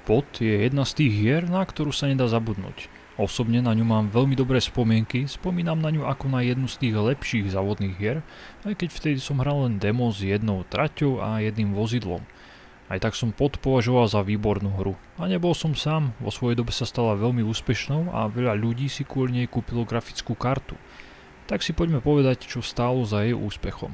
Pod je jedna z tých hier, na ktorú sa nedá zabudnúť. Osobne na ňu mám veľmi dobré spomienky, spomínam na ňu ako na jednu z tých lepších závodných hier, aj keď vtedy som hral len demo s jednou traťou a jedným vozidlom. Aj tak som Pod považoval za výbornú hru. A nebol som sám, vo svojej dobe sa stala veľmi úspešnou a veľa ľudí si kvôli nej kúpilo grafickú kartu. Tak si poďme povedať, čo stálo za jej úspechom.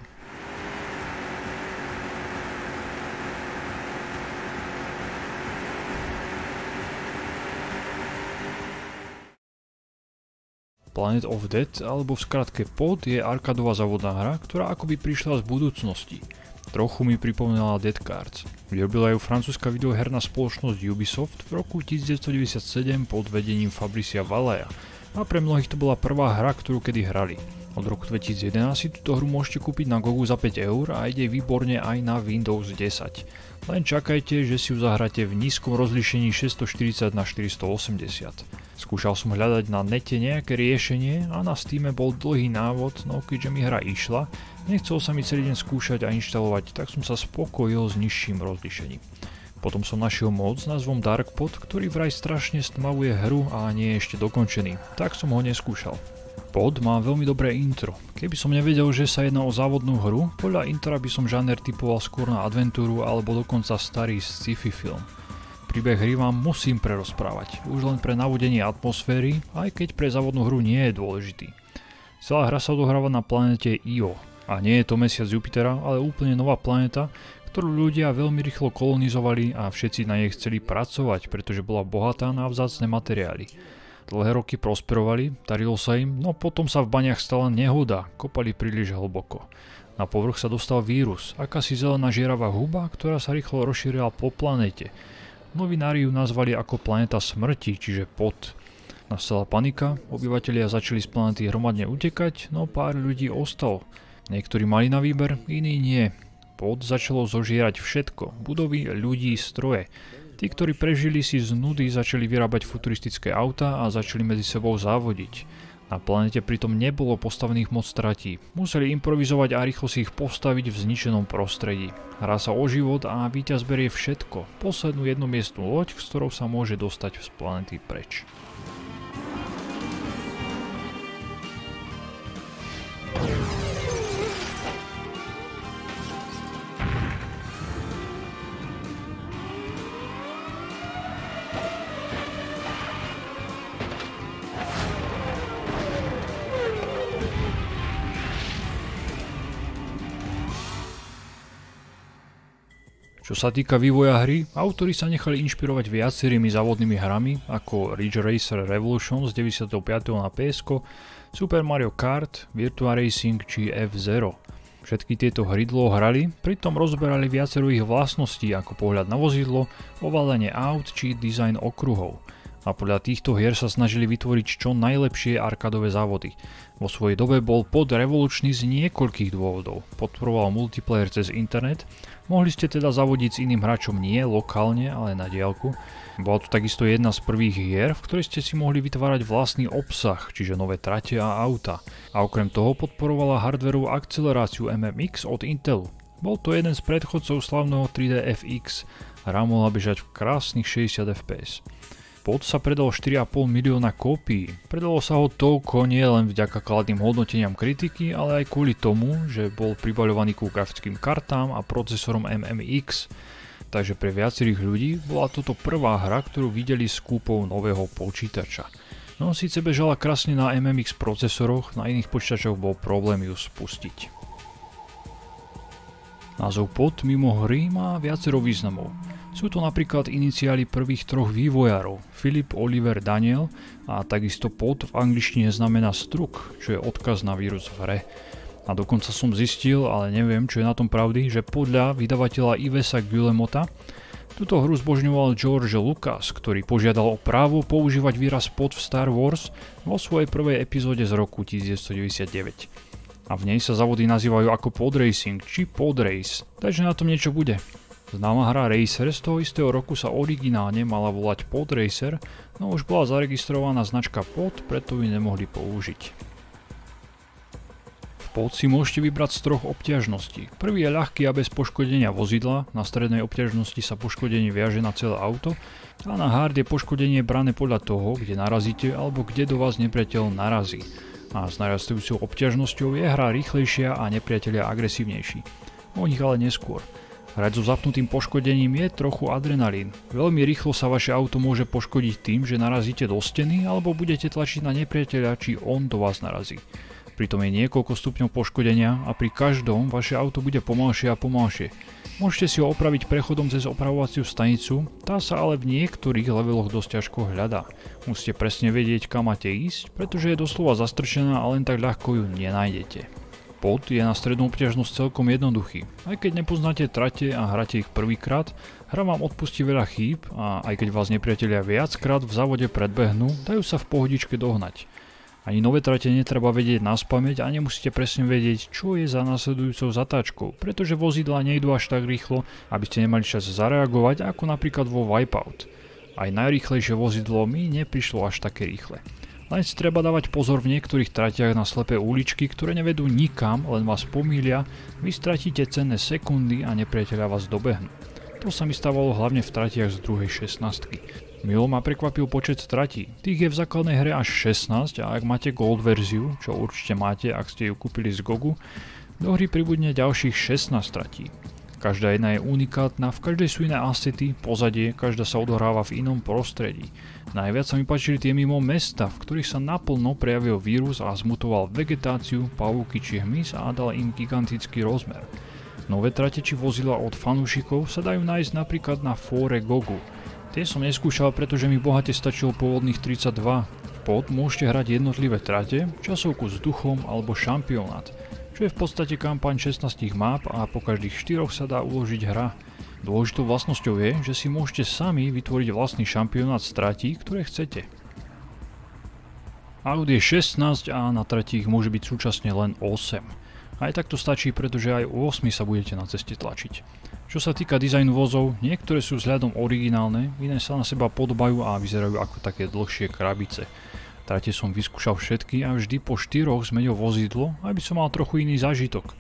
Planet of Death, alebo v skratke Pod, je arkádová závodná hra, ktorá akoby prišla z budúcnosti. Trochu mi pripomínala Dead Cards. Vyrobila ju francúzska videoherná spoločnosť Ubisoft v roku 1997 pod vedením Fabricia Valaja a pre mnohých to bola prvá hra, ktorú kedy hrali. Od roku 2011 si túto hru môžete kúpiť na GOGu za 5 € a ide výborne aj na Windows 10. Len čakajte, že si ju zahráte v nízkom rozlíšení 640x480. Skúšal som hľadať na nete nejaké riešenie a na Steame bol dlhý návod, no keďže mi hra išla, nechcel sa mi celý deň skúšať a inštalovať, tak som sa spokojil s nižším rozlíšením. Potom som našiel mod s názvom Darkpod, ktorý vraj strašne stmavuje hru a nie je ešte dokončený, tak som ho neskúšal. Pod má veľmi dobré intro. Keby som nevedel, že sa jedná o závodnú hru, podľa intra by som žáner typoval skôr na adventúru alebo dokonca starý sci-fi film. Príbeh hry vám musím prerozprávať, už len pre navodenie atmosféry, aj keď pre závodnú hru nie je dôležitý. Celá hra sa odohráva na planete Io, a nie je to mesiac Jupitera, ale úplne nová planéta, ktorú ľudia veľmi rýchlo kolonizovali a všetci na nej chceli pracovať, pretože bola bohatá na vzácne materiály. Dlhé roky prosperovali, darilo sa im, no potom sa v baniach stala nehoda, kopali príliš hlboko. Na povrch sa dostal vírus, akási zelená žieravá huba, ktorá sa rýchlo rozšírila po planéte. Novinári ju nazvali ako planéta smrti, čiže Pod. Nastala panika, obyvatelia začali z planéty hromadne utekať, no pár ľudí ostalo. Niektorí mali na výber, iní nie. Pod začalo zožierať všetko, budovy, ľudí, stroje. Tí, ktorí prežili, si z nudy začali vyrábať futuristické autá a začali medzi sebou závodiť. Na planete pritom nebolo postavených moc tratí. Museli improvizovať a rýchlo si ich postaviť v zničenom prostredí. Hrá sa o život a víťaz berie všetko. Poslednú jednomiestnú loď, s ktorou sa môže dostať z planety preč. Čo sa týka vývoja hry, autori sa nechali inšpirovať viacerými závodnými hrami ako Ridge Racer Revolution z 95. na PS, Super Mario Kart, Virtua Racing či F-Zero. Všetky tieto hry dlho hrali, pritom rozberali viacero ich vlastností ako pohľad na vozidlo, ovládanie aut či dizajn okruhov. A podľa týchto hier sa snažili vytvoriť čo najlepšie arkádové závody. Vo svojej dobe bol Pod revolučný z niekoľkých dôvodov. Podporoval multiplayer cez internet, mohli ste teda zavodiť s iným hráčom nie lokálne, ale na diaľku. Bola to takisto jedna z prvých hier, v ktorej ste si mohli vytvárať vlastný obsah, čiže nové trate a auta. A okrem toho podporovala hardwarovú akceleráciu MMX od Intelu. Bol to jeden z predchodcov slavného 3D FX. Hra mohla bežať v krásnych 60 fps. Pod sa predalo 4,5 milióna kópií. Predalo sa ho toľko nie len vďaka kladným hodnoteniam kritiky, ale aj kvôli tomu, že bol pribaľovaný ku grafickým kartám a procesorom MMX. Takže pre viacerých ľudí bola toto prvá hra, ktorú videli s kúpou nového počítača. No síce bežala krásne na MMX procesoroch, na iných počítačoch bol problém ju spustiť. Názov Pod mimo hry má viacero významov. Sú to napríklad iniciály prvých troch vývojárov, Philip, Oliver, Daniel, a takisto Pod v angličtine znamená struk, čo je odkaz na vírus v hre. A dokonca som zistil, ale neviem, čo je na tom pravdy, že podľa vydavateľa Ivesa Guillemota túto hru zbožňoval George Lucas, ktorý požiadal o právo používať výraz Pod v Star Wars vo svojej prvej epizóde z roku 1999. A v nej sa závody nazývajú ako Pod Racing či Pod Race, takže na tom niečo bude. Známa hra Racer z toho istého roku sa originálne mala volať Pod Racer, no už bola zaregistrovaná značka Pod, preto ju nemohli použiť. V Pod si môžete vybrať z troch obťažností. Prvý je ľahký a bez poškodenia vozidla, na strednej obťažnosti sa poškodenie viaže na celé auto a na hard je poškodenie brané podľa toho, kde narazíte alebo kde do vás nepriateľ narazí. A s narastujúcou obťažnosťou je hra rýchlejšia a nepriatelia agresívnejší. O nich ale neskôr. Hrať so zapnutým poškodením je trochu adrenalín. Veľmi rýchlo sa vaše auto môže poškodiť tým, že narazíte do steny alebo budete tlačiť na nepriateľa, či on do vás narazí. Pritom je niekoľko stupňov poškodenia a pri každom vaše auto bude pomalšie a pomalšie. Môžete si ho opraviť prechodom cez opravovaciu stanicu, tá sa ale v niektorých leveloch dosť ťažko hľadá. Musíte presne vedieť, kam máte ísť, pretože je doslova zastrčená a len tak ľahko ju nenájdete. Pod je na strednú obťažnosť celkom jednoduchý. Aj keď nepoznáte trate a hráte ich prvýkrát, hra vám odpustí veľa chýb a aj keď vás nepriatelia viackrát v závode predbehnú, dajú sa v pohodičke dohnať. Ani nové trate netreba vedieť naspamäť a nemusíte presne vedieť, čo je za následujúcou zatáčkou, pretože vozidlá nejdú až tak rýchlo, aby ste nemali čas zareagovať, ako napríklad vo Wipeout. Aj najrýchlejšie vozidlo mi neprišlo až také rýchle. Len si treba dávať pozor v niektorých tratiach na slepé uličky, ktoré nevedú nikam, len vás pomýlia, vy stratíte cenné sekundy a nepriateľa vás dobehnú. To sa mi stávalo hlavne v tratiach z druhej 16. Milo ma prekvapil počet stratí. Tých je v základnej hre až 16 a ak máte Gold verziu, čo určite máte, ak ste ju kúpili z GOGu, do hry pribudne ďalších 16 stratí. Každá jedna je unikátna, v každej sú iné asety, pozadie, každá sa odohráva v inom prostredí. Najviac sa mi páčili tie mimo mesta, v ktorých sa naplno prejavil vírus a zmutoval vegetáciu, pavúky či hmyz a dal im gigantický rozmer. Nové trate či vozidla od fanúšikov sa dajú nájsť napríklad na fóre GOGu. Tie som neskúšal, pretože mi bohate stačilo pôvodných 32. V pod môžete hrať jednotlivé trate, časovku s duchom alebo šampionát, čo je v podstate kampaň 16 map a po každých 4 sa dá uložiť hra. Dôležitou vlastnosťou je, že si môžete sami vytvoriť vlastný šampionát z tratí, ktoré chcete. Aut je 16 a na tratí ich môže byť súčasne len 8. Aj tak to stačí, pretože aj u 8 sa budete na ceste tlačiť. Čo sa týka dizajnu vozov, niektoré sú vzhľadom originálne, iné sa na seba podobajú a vyzerajú ako také dlhšie krabice. Trate som vyskúšal všetky a vždy po 4 zmenil vozidlo, aby som mal trochu iný zážitok.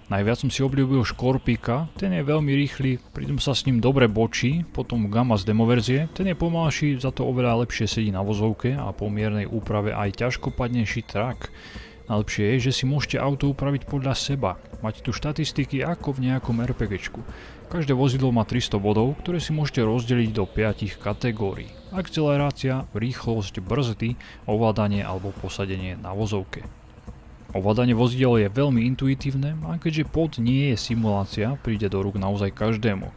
Najviac som si obľúbil Škorpíka, ten je veľmi rýchly, pritom sa s ním dobre bočí, potom Gamma z demoverzie, ten je pomalší, za to oveľa lepšie sedí na vozovke a po miernej úprave aj ťažkopadnejší trak. Najlepšie je, že si môžete auto upraviť podľa seba. Máte tu štatistiky ako v nejakom RPGčku. Každé vozidlo má 300 bodov, ktoré si môžete rozdeliť do 5 kategórií. Akcelerácia, rýchlosť, brzdy, ovládanie alebo posadenie na vozovke. Ovládanie vozidel je veľmi intuitívne a keďže pod nie je simulácia, príde do rúk naozaj každému.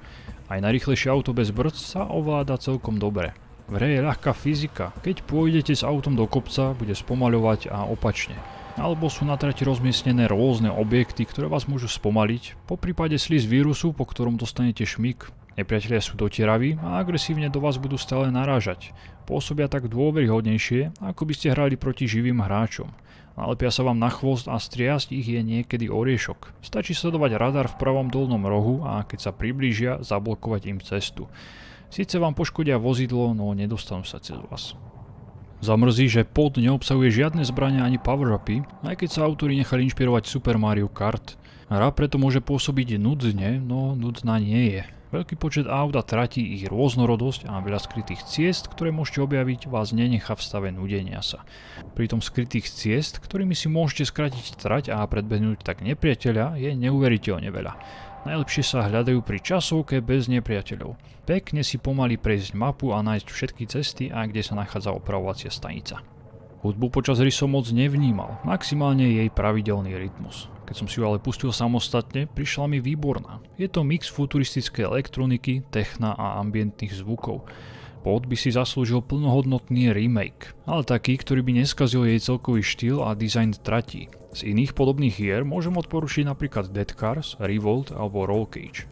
Aj najrýchlejšie auto bez brzd sa ovláda celkom dobre. V hre je ľahká fyzika, keď pôjdete s autom do kopca, bude spomaľovať a opačne. Alebo sú na trati rozmiestnené rôzne objekty, ktoré vás môžu spomaliť, poprípade slis vírusu, po ktorom dostanete šmik. Nepriatelia sú dotieraví a agresívne do vás budú stále narážať. Pôsobia tak dôveryhodnejšie, ako by ste hrali proti živým hráčom. Nalepia sa vám na chvost a striasť ich je niekedy oriešok. Stačí sledovať radar v pravom dolnom rohu a keď sa priblížia, zablokovať im cestu. Síce vám poškodia vozidlo, no nedostanú sa cez vás. Zamrzí, že pod neobsahuje žiadne zbrania ani power-upy, aj keď sa autori nechali inšpirovať Super Mario Kart. Hra preto môže pôsobiť nudne, no nudná nie je. Veľký počet aut a tratí, ich rôznorodosť a veľa skrytých ciest, ktoré môžete objaviť, vás nenechá v stave nudenia sa. Pritom skrytých ciest, ktorými si môžete skrátiť trať a predbehnúť tak nepriateľa, je neuveriteľne veľa. Najlepšie sa hľadajú pri časovke bez nepriateľov. Pekne si pomaly prejsť mapu a nájsť všetky cesty a kde sa nachádza opravovacia stanica. Hudbu počas hry som moc nevnímal, maximálne jej pravidelný rytmus. Keď som si ju ale pustil samostatne, prišla mi výborná. Je to mix futuristickej elektroniky, techna a ambientných zvukov. Pod by si zaslúžil plnohodnotný remake, ale taký, ktorý by neskazil jej celkový štýl a dizajn tratí. Z iných podobných hier môžem odporučiť napríklad Dead Cars, Revolt alebo Roll Cage.